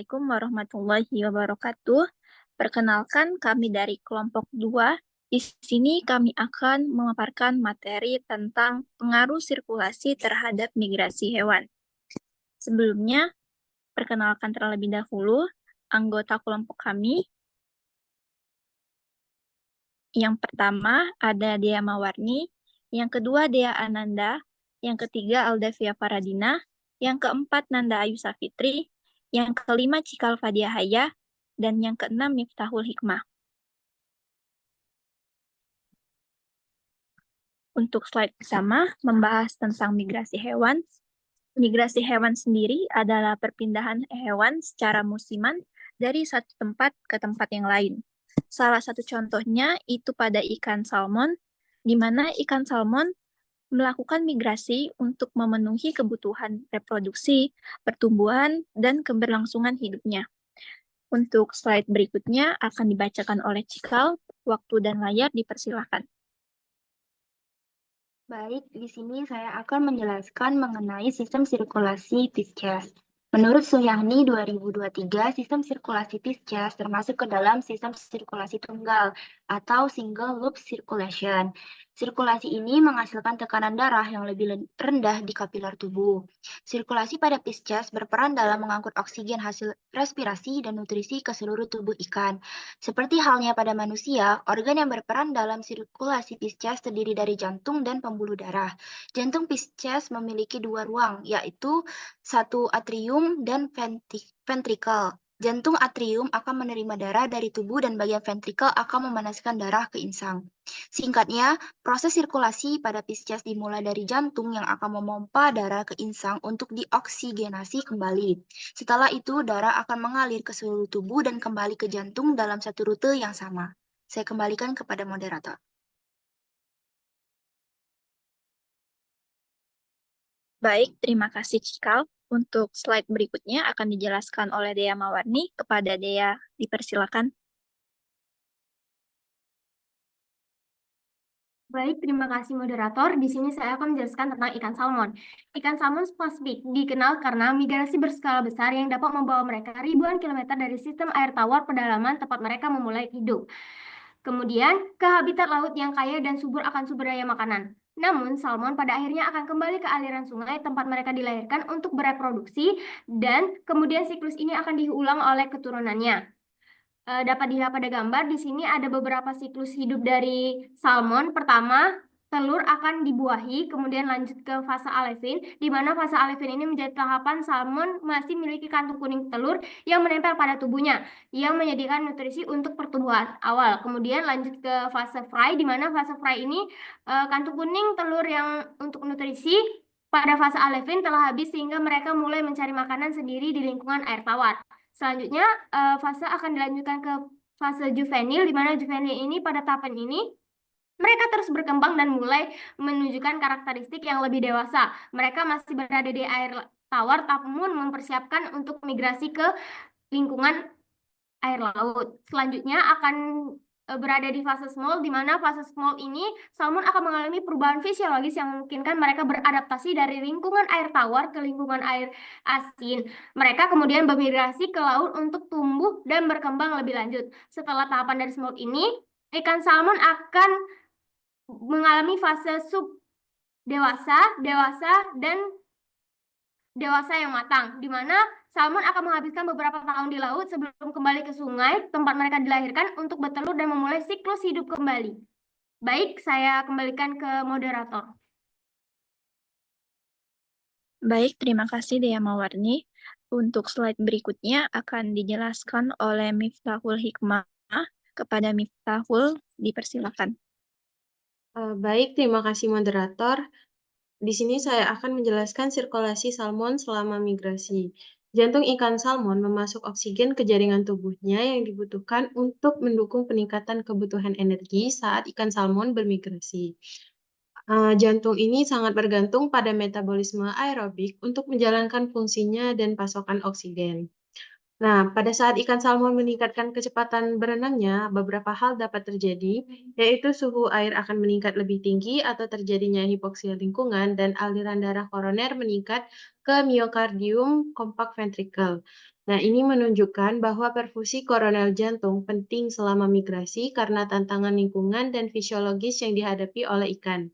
Assalamualaikum warahmatullahi wabarakatuh. Perkenalkan, kami dari kelompok 2. Di sini kami akan memaparkan materi tentang pengaruh sirkulasi terhadap migrasi hewan. Sebelumnya, perkenalkan terlebih dahulu anggota kelompok kami. Yang pertama ada Dea Mawarni, yang kedua Dea Ananda, yang ketiga Aldavia Faradina, yang keempat Nanda Ayu Safitri, yang kelima Cikal Fadia Haya, dan yang keenam Miftahul Hikmah. Untuk slide pertama, membahas tentang migrasi hewan. Migrasi hewan sendiri adalah perpindahan hewan secara musiman dari satu tempat ke tempat yang lain. Salah satu contohnya itu pada ikan salmon, di mana ikan salmon melakukan migrasi untuk memenuhi kebutuhan reproduksi, pertumbuhan, dan keberlangsungan hidupnya. Untuk slide berikutnya akan dibacakan oleh Cikal. Waktu dan layar dipersilakan. Baik, di sini saya akan menjelaskan mengenai sistem sirkulasi Pisces. Menurut Suyahni 2023, sistem sirkulasi Pisces termasuk ke dalam sistem sirkulasi tunggal atau single loop circulation. Sirkulasi ini menghasilkan tekanan darah yang lebih rendah di kapiler tubuh. Sirkulasi pada Pisces berperan dalam mengangkut oksigen hasil respirasi dan nutrisi ke seluruh tubuh ikan. Seperti halnya pada manusia, organ yang berperan dalam sirkulasi Pisces terdiri dari jantung dan pembuluh darah. Jantung Pisces memiliki dua ruang, yaitu satu atrium dan ventrikel. Jantung atrium akan menerima darah dari tubuh dan bagian ventrikel akan memanaskan darah ke insang. Singkatnya, proses sirkulasi pada Pisces dimulai dari jantung yang akan memompa darah ke insang untuk dioksigenasi kembali. Setelah itu, darah akan mengalir ke seluruh tubuh dan kembali ke jantung dalam satu rute yang sama. Saya kembalikan kepada moderator. Baik, terima kasih Cikal. Untuk slide berikutnya akan dijelaskan oleh Dea Mawarni. Kepada Dea, dipersilakan. Baik, terima kasih moderator. Di sini saya akan menjelaskan tentang ikan salmon. Ikan salmon spesifik dikenal karena migrasi berskala besar yang dapat membawa mereka ribuan kilometer dari sistem air tawar pedalaman tempat mereka memulai hidup. Kemudian, ke habitat laut yang kaya dan subur akan sumber daya makanan. Namun, salmon pada akhirnya akan kembali ke aliran sungai tempat mereka dilahirkan untuk bereproduksi dan kemudian siklus ini akan diulang oleh keturunannya. Dapat dilihat pada gambar, di sini ada beberapa siklus hidup dari salmon. Pertama, telur akan dibuahi, kemudian lanjut ke fase alevin, di mana fase alevin ini menjadi tahapan salmon masih memiliki kantung kuning telur yang menempel pada tubuhnya, yang menyediakan nutrisi untuk pertumbuhan awal. Kemudian lanjut ke fase fry, di mana fase fry ini kantung kuning telur yang untuk nutrisi pada fase alevin telah habis sehingga mereka mulai mencari makanan sendiri di lingkungan air tawar. Selanjutnya, fase akan dilanjutkan ke fase juvenil, di mana juvenil ini pada tahapan ini mereka terus berkembang dan mulai menunjukkan karakteristik yang lebih dewasa. Mereka masih berada di air tawar, namun mempersiapkan untuk migrasi ke lingkungan air laut. Selanjutnya akan berada di fase small, di mana fase small ini salmon akan mengalami perubahan fisiologis yang memungkinkan mereka beradaptasi dari lingkungan air tawar ke lingkungan air asin. Mereka kemudian bermigrasi ke laut untuk tumbuh dan berkembang lebih lanjut. Setelah tahapan dari small ini, ikan salmon akan mengalami fase sub dewasa, dan dewasa yang matang, di mana salmon akan menghabiskan beberapa tahun di laut sebelum kembali ke sungai tempat mereka dilahirkan untuk bertelur dan memulai siklus hidup kembali. Baik, saya kembalikan ke moderator. Baik, terima kasih Dea Mawarni. Untuk slide berikutnya akan dijelaskan oleh Miftahul Hikmah. Kepada Miftahul, dipersilakan. Baik, terima kasih moderator. Di sini saya akan menjelaskan sirkulasi salmon selama migrasi. Jantung ikan salmon memasuk oksigen ke jaringan tubuhnya yang dibutuhkan untuk mendukung peningkatan kebutuhan energi saat ikan salmon bermigrasi. Jantung ini sangat bergantung pada metabolisme aerobik untuk menjalankan fungsinya dan pasokan oksigen. Nah, pada saat ikan salmon meningkatkan kecepatan berenangnya, beberapa hal dapat terjadi, yaitu suhu air akan meningkat lebih tinggi atau terjadinya hipoksia lingkungan dan aliran darah koroner meningkat ke miokardium kompak ventricle. Nah, ini menunjukkan bahwa perfusi koroner jantung penting selama migrasi karena tantangan lingkungan dan fisiologis yang dihadapi oleh ikan.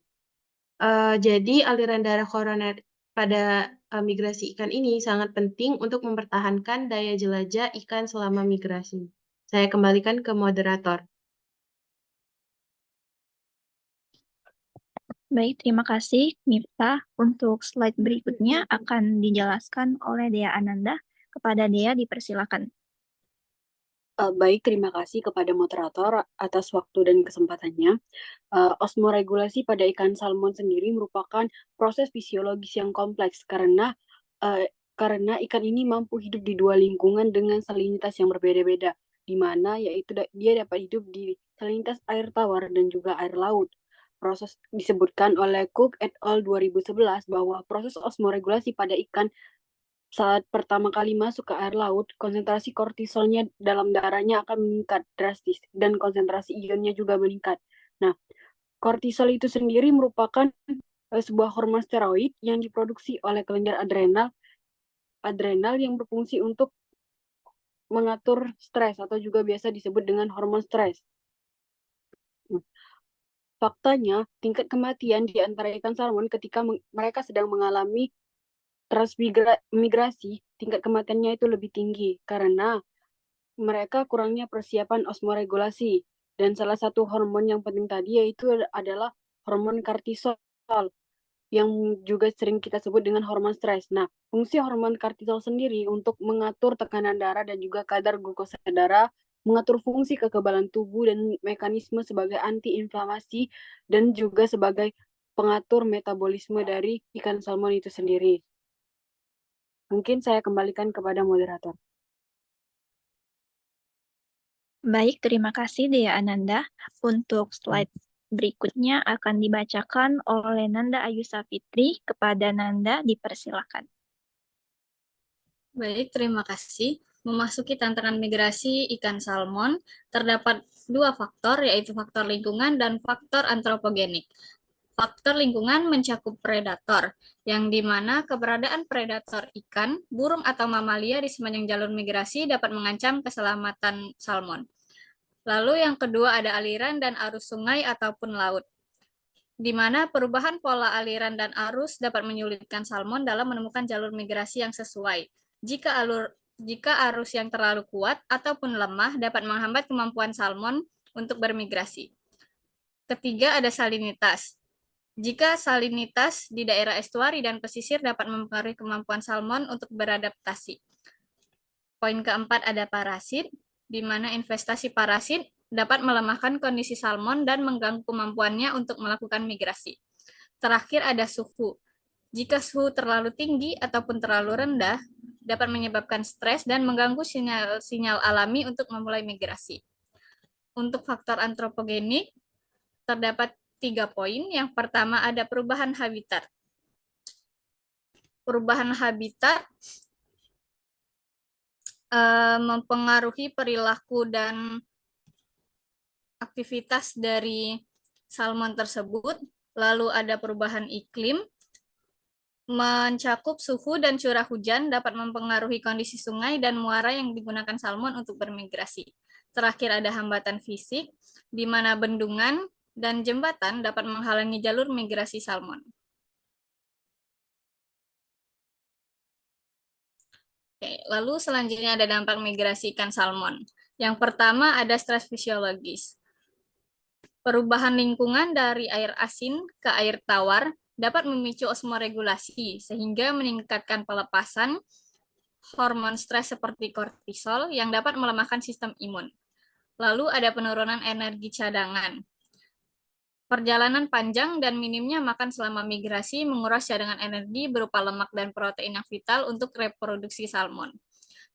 Jadi aliran darah koroner pada, migrasi ikan ini sangat penting untuk mempertahankan daya jelajah ikan selama migrasi. Saya kembalikan ke moderator. Baik, terima kasih Miftah. Untuk slide berikutnya akan dijelaskan oleh Dea Ananda. Kepada Dea dipersilakan. Baik, terima kasih kepada moderator atas waktu dan kesempatannya. Osmoregulasi pada ikan salmon sendiri merupakan proses fisiologis yang kompleks karena ikan ini mampu hidup di dua lingkungan dengan salinitas yang berbeda-beda, di mana yaitu dia dapat hidup di salinitas air tawar dan juga air laut. Proses disebutkan oleh Cook et al. 2011 bahwa proses osmoregulasi pada ikan saat pertama kali masuk ke air laut, konsentrasi kortisolnya dalam darahnya akan meningkat drastis dan konsentrasi ionnya juga meningkat. Nah, kortisol itu sendiri merupakan sebuah hormon steroid yang diproduksi oleh kelenjar adrenal yang berfungsi untuk mengatur stres atau juga biasa disebut dengan hormon stres. Faktanya, tingkat kematian di antara ikan salmon ketika mereka sedang mengalami transmigrasi, tingkat kematiannya itu lebih tinggi karena mereka kurangnya persiapan osmoregulasi. Dan salah satu hormon yang penting tadi yaitu adalah hormon kortisol yang juga sering kita sebut dengan hormon stres. Nah, fungsi hormon kortisol sendiri untuk mengatur tekanan darah dan juga kadar glukosa darah, mengatur fungsi kekebalan tubuh dan mekanisme sebagai antiinflamasi dan juga sebagai pengatur metabolisme dari ikan salmon itu sendiri. Mungkin saya kembalikan kepada moderator. Baik, terima kasih Dea Ananda. Untuk slide berikutnya akan dibacakan oleh Nanda Ayusa Fitri. Kepada Nanda dipersilakan. Baik, terima kasih. Memasuki tantangan migrasi ikan salmon, terdapat dua faktor, yaitu faktor lingkungan dan faktor antropogenik. Faktor lingkungan mencakup predator, yang dimana keberadaan predator ikan, burung atau mamalia di sepanjang jalur migrasi dapat mengancam keselamatan salmon. Lalu yang kedua ada aliran dan arus sungai ataupun laut, di mana perubahan pola aliran dan arus dapat menyulitkan salmon dalam menemukan jalur migrasi yang sesuai. Jika arus yang terlalu kuat ataupun lemah dapat menghambat kemampuan salmon untuk bermigrasi. Ketiga ada salinitas. Jika salinitas di daerah estuari dan pesisir dapat mempengaruhi kemampuan salmon untuk beradaptasi. Poin keempat ada parasit, di mana investasi parasit dapat melemahkan kondisi salmon dan mengganggu kemampuannya untuk melakukan migrasi. Terakhir ada suhu. Jika suhu terlalu tinggi ataupun terlalu rendah, dapat menyebabkan stres dan mengganggu sinyal-sinyal alami untuk memulai migrasi. Untuk faktor antropogenik, terdapat 3 poin. Yang pertama ada perubahan habitat. Perubahan habitat mempengaruhi perilaku dan aktivitas dari salmon tersebut. Lalu ada perubahan iklim, mencakup suhu dan curah hujan dapat mempengaruhi kondisi sungai dan muara yang digunakan salmon untuk bermigrasi. Terakhir ada hambatan fisik, di mana bendungan dan jembatan dapat menghalangi jalur migrasi salmon. Oke, lalu selanjutnya ada dampak migrasi ikan salmon. Yang pertama ada stres fisiologis. Perubahan lingkungan dari air asin ke air tawar dapat memicu osmoregulasi sehingga meningkatkan pelepasan hormon stres seperti kortisol yang dapat melemahkan sistem imun. Lalu ada penurunan energi cadangan. Perjalanan panjang dan minimnya makan selama migrasi menguras cadangan energi berupa lemak dan protein yang vital untuk reproduksi salmon.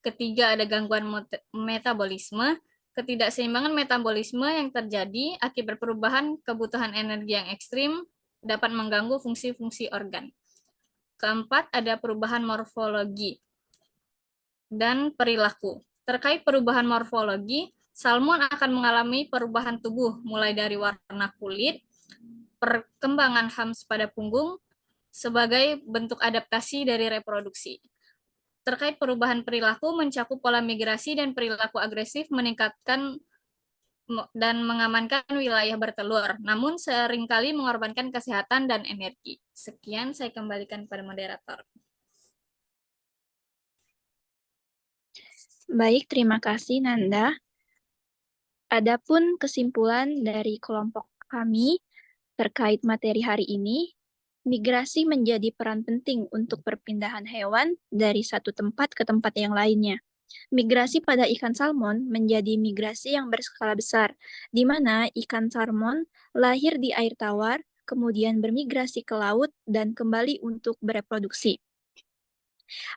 Ketiga, ada gangguan metabolisme. Ketidakseimbangan metabolisme yang terjadi akibat perubahan kebutuhan energi yang ekstrim dapat mengganggu fungsi-fungsi organ. Keempat, ada perubahan morfologi. dan perilaku. Terkait perubahan morfologi, salmon akan mengalami perubahan tubuh, mulai dari warna kulit, perkembangan hams pada punggung, sebagai bentuk adaptasi dari reproduksi. Terkait perubahan perilaku, mencakup pola migrasi dan perilaku agresif, meningkatkan dan mengamankan wilayah bertelur, namun seringkali mengorbankan kesehatan dan energi. Sekian, saya kembalikan kepada moderator. Baik, terima kasih Nanda. Adapun kesimpulan dari kelompok kami terkait materi hari ini, migrasi menjadi peran penting untuk perpindahan hewan dari satu tempat ke tempat yang lainnya. Migrasi pada ikan salmon menjadi migrasi yang berskala besar, di mana ikan salmon lahir di air tawar, kemudian bermigrasi ke laut, dan kembali untuk bereproduksi.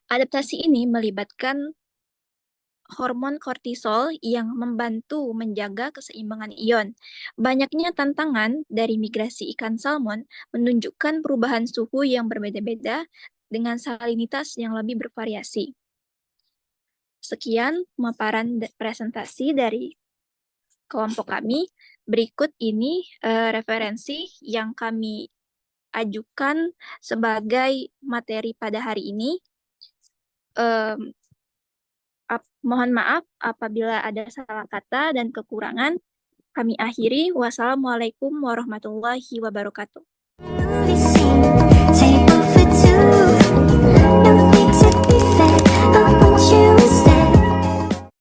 Adaptasi ini melibatkan hormon kortisol yang membantu menjaga keseimbangan ion. Banyaknya tantangan dari migrasi ikan salmon menunjukkan perubahan suhu yang berbeda-beda dengan salinitas yang lebih bervariasi. Sekian pemaparan presentasi dari kelompok kami. Berikut ini referensi yang kami ajukan sebagai materi pada hari ini. Mohon maaf apabila ada salah kata dan kekurangan. Kami akhiri. Wassalamualaikum warahmatullahi wabarakatuh.